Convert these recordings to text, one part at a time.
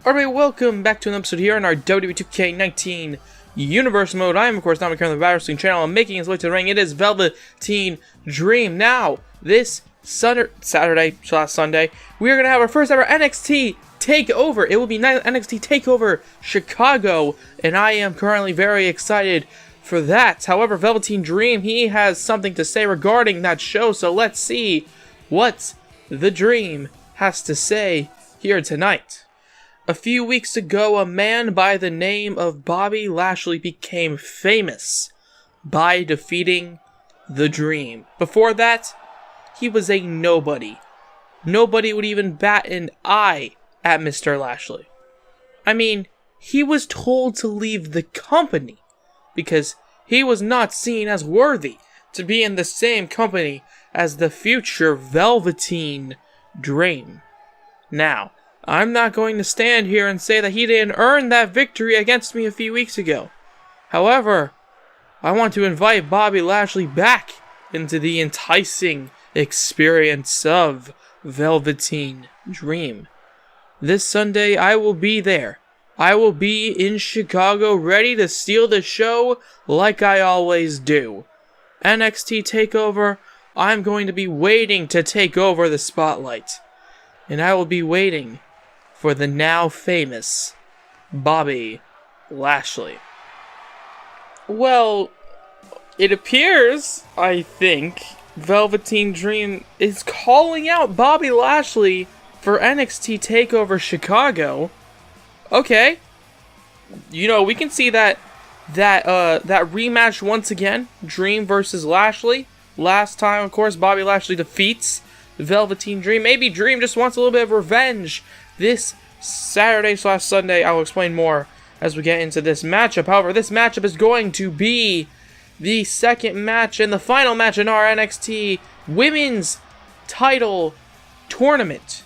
Alright, welcome back to an episode here on our WWE 2K19 Universe Mode. I am, of course, Dominic here on the Wrestling Channel, and making his way to the ring, it is Velveteen Dream. Now, this Sunday, we are going to have our first ever NXT Takeover. It will be NXT Takeover Chicago, and I am currently very excited for that. However, Velveteen Dream, he has something to say regarding that show, so let's see what the Dream has to say here tonight. A few weeks ago, a man by the name of Bobby Lashley became famous by defeating the Dream. Before that, he was a nobody. Nobody would even bat an eye at Mr. Lashley. I mean, he was told to leave the company because he was not seen as worthy to be in the same company as the future Velveteen Dream. Now, I'm not going to stand here and say that he didn't earn that victory against me a few weeks ago. However, I want to invite Bobby Lashley back into the enticing experience of Velveteen Dream. This Sunday, I will be there. I will be in Chicago, ready to steal the show like I always do. NXT Takeover, I'm going to be waiting to take over the spotlight. And I will be waiting for the now famous Bobby Lashley. Well, it appears, I think, Velveteen Dream is calling out Bobby Lashley for NXT Takeover Chicago. Okay. You know, we can see that rematch once again. Dream versus Lashley. Last time, of course, Bobby Lashley defeats Velveteen Dream. Maybe Dream just wants a little bit of revenge this Saturday/Sunday. I will explain more as we get into this matchup. However, this matchup is going to be the second match and the final match in our NXT Women's Title Tournament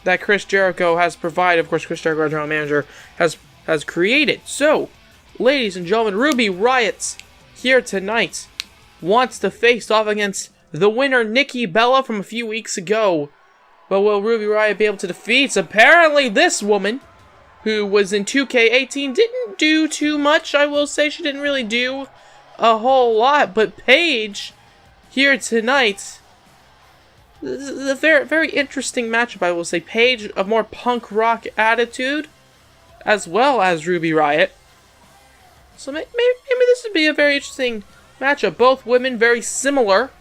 that Chris Jericho has provided. Of course, Chris Jericho, our general manager, has created. So, ladies and gentlemen, Riott here tonight wants to face off against the winner, Nikki Bella, from a few weeks ago. But will Riott be able to defeat? Apparently, this woman, who was in 2K18, didn't do too much. I will say she didn't really do a whole lot. But Paige, here tonight, this is a very, very interesting matchup, I will say. Paige, a more punk rock attitude, as well as Riott. So maybe this would be a very interesting matchup. Both women very similar.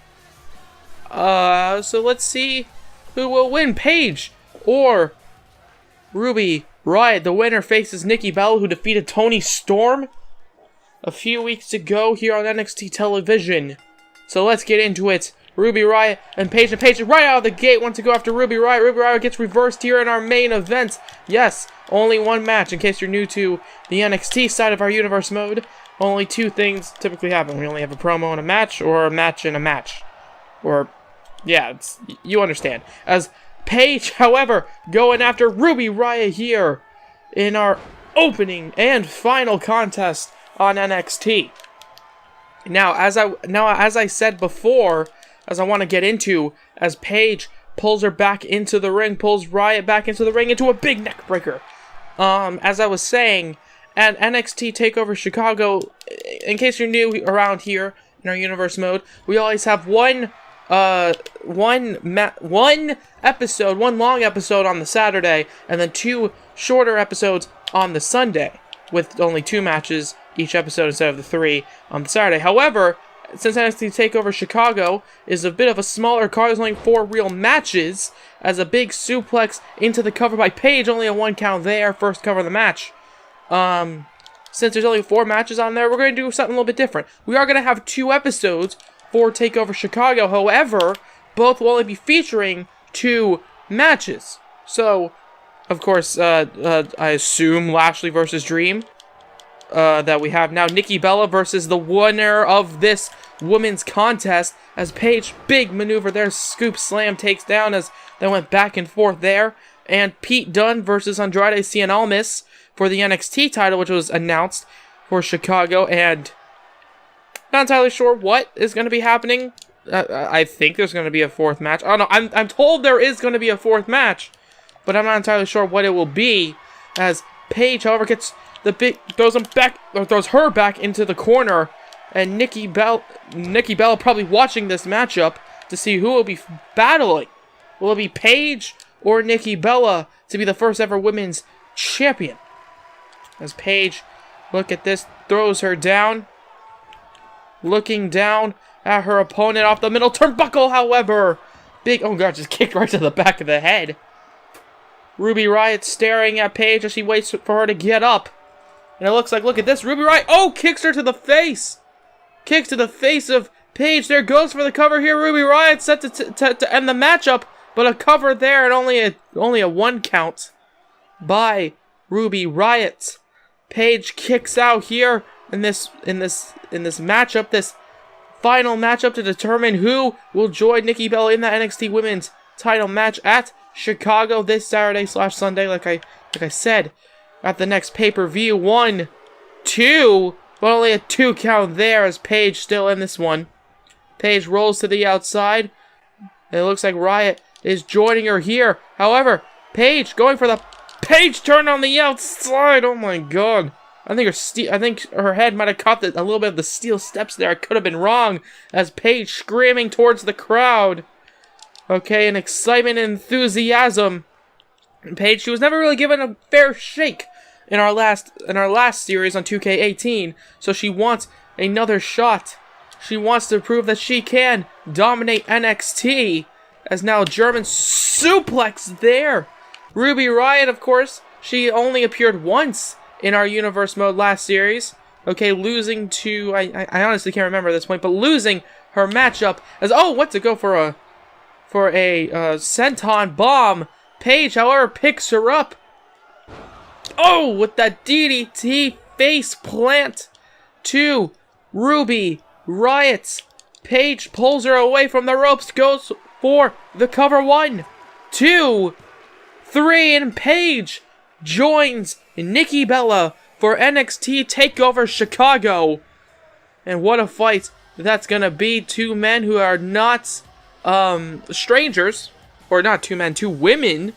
So let's see who will win, Paige or Riott. The winner faces Nikki Bella, who defeated Toni Storm a few weeks ago here on NXT television. So let's get into it. Riott and Paige. And Paige right out of the gate wants to go after Riott. Riott gets reversed here in our main event. Yes, only one match. In case you're new to the NXT side of our universe mode, only two things typically happen. We only have a promo and a match, or a match and a match. Or, yeah, you understand. As Paige, however, going after Riott here in our opening and final contest on NXT. Now, as I said before, as I want to get into, as Paige pulls her back into the ring, pulls Riott back into the ring into a big neck breaker. As I was saying, at NXT Takeover Chicago, in case you're new around here in our universe mode, we always have one long episode on the Saturday, and then two shorter episodes on the Sunday, with only two matches each episode instead of the three on the Saturday. However, since NXT Takeover Chicago is a bit of a smaller card, there's only 4 real matches, as a big suplex into the cover by Paige, only a 1 count there, first cover of the match. Since there's only 4 matches on there, we're going to do something a little bit different. We are going to have 2 episodes for Takeover Chicago. However, both will only be featuring 2 matches. So, of course, I assume Lashley versus Dream. That we have now Nikki Bella versus the winner of this women's contest, as Paige, big maneuver there, scoop slam takes down as they went back and forth there, and Pete Dunn versus Andrade for the NXT title, which was announced for Chicago, and not entirely sure what is going to be happening. I think there's going to be a 4th match. I don't know, I'm told there is going to be a 4th match, but I'm not entirely sure what it will be. as Paige, however, throws her back into the corner, and Nikki Bella probably watching this matchup to see who will be battling. Will it be Paige or Nikki Bella to be the first ever women's champion? As Paige, look at this, throws her down. Looking down at her opponent off the middle turnbuckle, however. Oh god, just kicked right to the back of the head. Ruby Riott staring at Paige as she waits for her to get up. And it looks like, look at this, Ruby Riott, oh, kicks her to the face. Kicks to the face of Paige. There goes for the cover here. Ruby Riott set to end the matchup, but a cover there and only a 1 count by Ruby Riott. Paige kicks out here in this matchup, this final matchup to determine who will join Nikki Bella in the NXT Women's title match at Chicago this Saturday/Sunday, like I said, at the next pay-per-view. 1, 2, but only a 2 count there as Paige still in this one. Paige rolls to the outside. It looks like Riott is joining her here. However, Paige going for the Paige turn on the outside. Oh my god. I think her head might have caught a little bit of the steel steps there. I could have been wrong as Paige screaming towards the crowd. Okay, and excitement and enthusiasm. And Paige, she was never really given a fair shake in our last series on 2K18, so she wants another shot. She wants to prove that she can dominate NXT. As now German suplex there. Ruby Riott, of course, she only appeared once in our Universe Mode last series. Okay, losing to, I honestly can't remember at this point, but losing her matchup as, oh, went to go for a senton bomb. Paige, however, picks her up. Oh, with that DDT face plant to Ruby Riott. Paige pulls her away from the ropes, goes for the cover. 1, 2, 3, and Paige joins Nikki Bella for NXT Takeover Chicago. And what a fight that's gonna be. 2 men who are not strangers, or not 2 men, 2 women.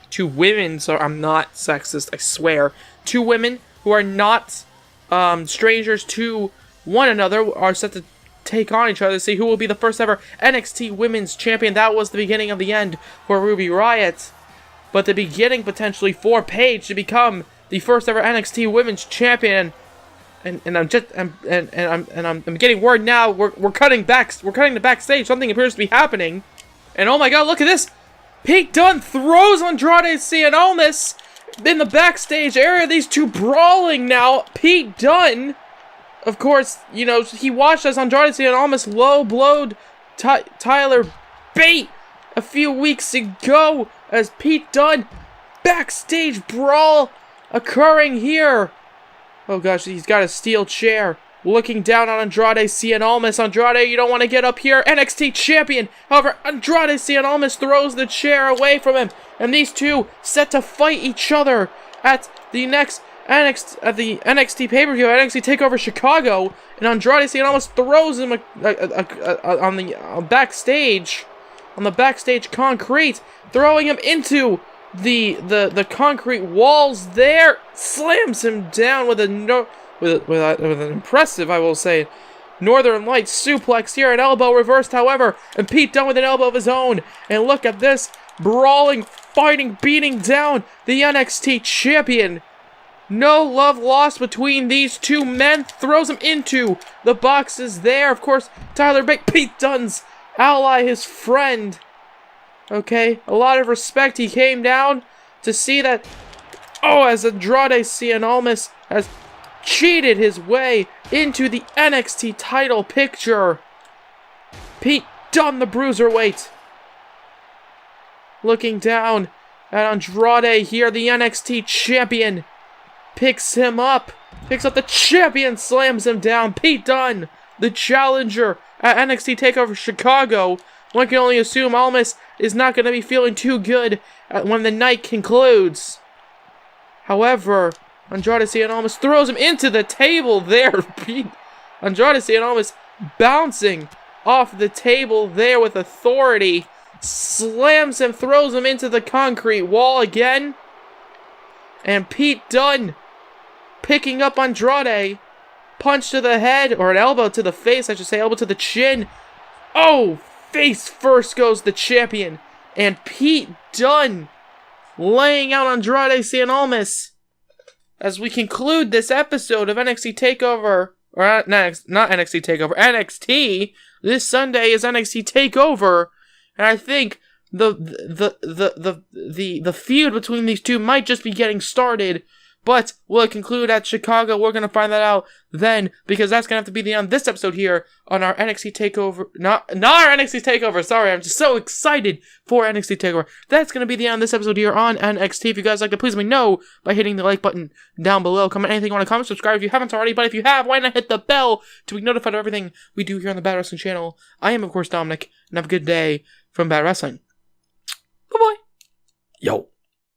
2 women, so I'm not sexist, I swear. 2 women who are not strangers to one another are set to take on each other to see who will be the first ever NXT Women's Champion. That was the beginning of the end for Ruby Riott, but the beginning potentially for Paige to become the first ever NXT Women's Champion. And I'm getting word now. We're cutting the backstage. Something appears to be happening, and oh my god, look at this! Pete Dunne throws Andrade Cien Almas in the backstage area. These 2 brawling now. Pete Dunne, of course, you know, he watched as Andrade Cien Almas low-blowed Tyler Bate a few weeks ago as Pete Dunne backstage brawl occurring here. Oh gosh, he's got a steel chair looking down on Andrade Cien Almas. Andrade, you don't want to get up here. NXT champion. However, Andrade Cien Almas throws the chair away from him, and these 2 set to fight each other at the next NXT pay-per-view, NXT Takeover Chicago. And Andrade Cien Almas throws him on the backstage concrete, throwing him into the concrete walls there, slams him down with an impressive, I will say, Northern Lights suplex here, an elbow reversed, however, and Pete Dunne with an elbow of his own. And look at this, brawling, fighting, beating down the NXT champion. No love lost between these 2 men. Throws him into the boxes there. Of course, Tyler Bate, Pete Dunne's ally, his friend. Okay, a lot of respect. He came down to see that, oh, as Andrade Cien Almas has cheated his way into the NXT title picture. Pete Dunne, the bruiserweight, looking down at Andrade here, the NXT champion, picks him up, picks up the champion, slams him down. Pete Dunne, the challenger at NXT Takeover Chicago. One can only assume Almas is not going to be feeling too good when the night concludes. However, Andrade Cien Almas throws him into the table there. Andrade Cien Almas bouncing off the table there with authority. Slams him, throws him into the concrete wall again. And Pete Dunn picking up Andrade. Punch to the head, or an elbow to the face, I should say, elbow to the chin. Oh, face first goes the champion. And Pete Dunn laying out Andrade San Almas as we conclude this episode of NXT Takeover, or not NXT Takeover, NXT. This Sunday is NXT Takeover, and I think the feud between these two might just be getting started. But will it conclude at Chicago? We're going to find that out then, because that's going to have to be the end of this episode here on our NXT Takeover. Not our NXT Takeover, sorry. I'm just so excited for NXT Takeover. That's going to be the end of this episode here on NXT. If you guys like it, please let me know by hitting the like button down below. Comment anything you want to comment, subscribe if you haven't already. But if you have, why not hit the bell to be notified of everything we do here on the Bad Wrestling channel? I am, of course, Dominic, and have a good day from Bad Wrestling. Bye-bye. Yo.